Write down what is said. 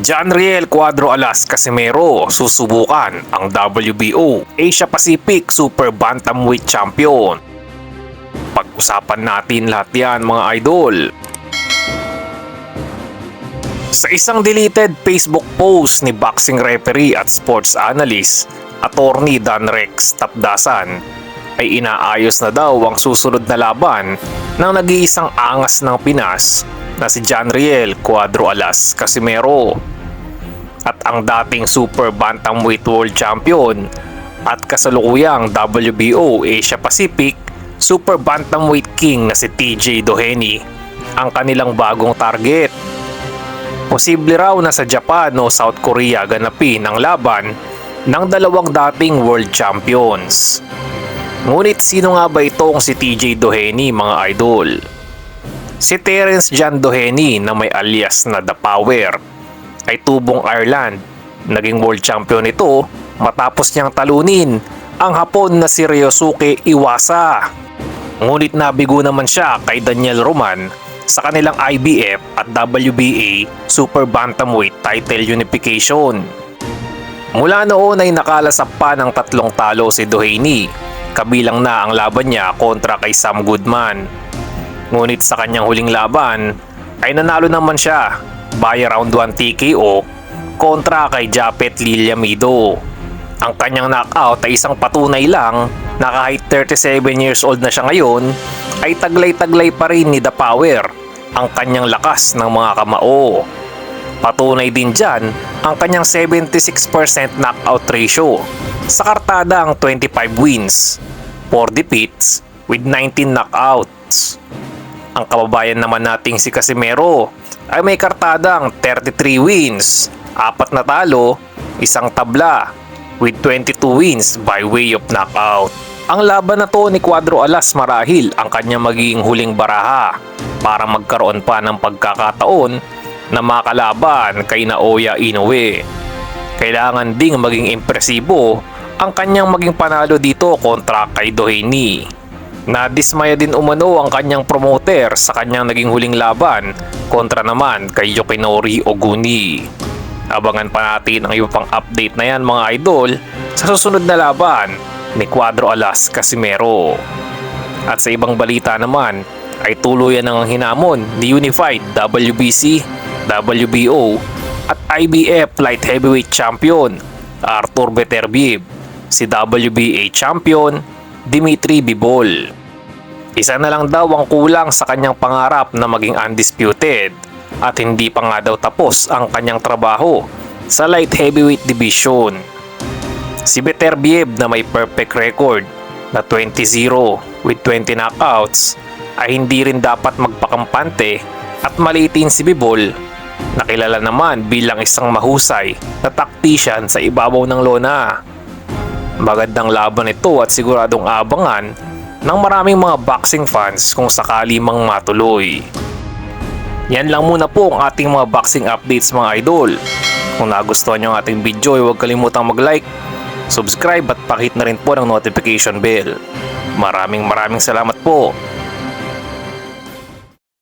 Janriel Cuadro Alas Casimero susubukan ang WBO Asia Pacific Super Bantamweight Champion. Pag-usapan natin lahat yan mga idol. Sa isang deleted Facebook post ni boxing referee at sports analyst, Attorney Dan Rex Tapdasan, ay inaayos na daw ang susunod na laban ng nag-iisang angas ng Pinas na si Janriel Cuadro Alas Casimero at ang dating Super Bantamweight World Champion at kasalukuyang WBO Asia Pacific Super Bantamweight King na si TJ Doheny ang kanilang bagong target. Posible raw na sa Japan o South Korea ganapin ang laban ng dalawang dating world champions. Ngunit sino nga ba itong si TJ Doheny mga idol? Si Terence John Doheny na may alias na The Power ay tubong Ireland. Naging world champion ito matapos niyang talunin ang Hapon na si Ryosuke Iwasa. Ngunit nabigo naman siya kay Daniel Roman sa kanilang IBF at WBA Super Bantamweight title unification. Mula noon ay nakalasap pa ng 3 talo si Doheny, kabilang na ang laban niya kontra kay Sam Goodman. Ngunit sa kanyang huling laban ay nanalo naman siya by round 1 TKO kontra kay Japet Liliamido. Ang kanyang knockout ay isang patunay lang na kahit 37 years old na siya ngayon ay taglay-taglay pa rin ni The Power ang kanyang lakas ng mga kamao. Patunay din dyan ang kanyang 76% knockout ratio sa kartadang 25 wins, 4 defeats with 19 knockouts. Ang kababayan naman nating si Casimero ay may kartadang 33 wins, 4 na talo, 1 tabla with 22 wins by way of knockout. Ang laban na to ni Cuadro Alas marahil ang kanyang magiging huling baraha para magkaroon pa ng pagkakataon na makalaban kay Naoya Inoue. Kailangan ding maging impresibo ang kanyang maging panalo dito kontra kay Doheny. Nadismaya din umano ang kanyang promoter sa kanyang naging huling laban kontra naman kay Yukinori Oguni. Abangan pa natin ang iba pang update na yan mga idol sa susunod na laban ni Cuadro Alas Casimero. At sa ibang balita naman ay tuluyan ng hinamon ni Unified WBC, WBO at IBF Light Heavyweight Champion Artur Beterbiev si WBA Champion Dimitri Bivol. Isa na lang daw ang kulang sa kanyang pangarap na maging undisputed at hindi pa nga daw tapos ang kanyang trabaho sa light heavyweight division. Si Beterbiev na may perfect record na 20-0 with 20 knockouts ay hindi rin dapat magpakampante at maliitin si Bivol na kilala naman bilang isang mahusay na tactician sa ibabaw ng lona. Magandang laban ito at siguradong abangan ng maraming mga boxing fans kung sakali mang matuloy. Yan lang muna po ang ating mga boxing updates mga idol. Kung nagustuhan nyo ang ating video, huwag kalimutang mag-like, subscribe at pakihit na rin po ng notification bell. Maraming salamat po.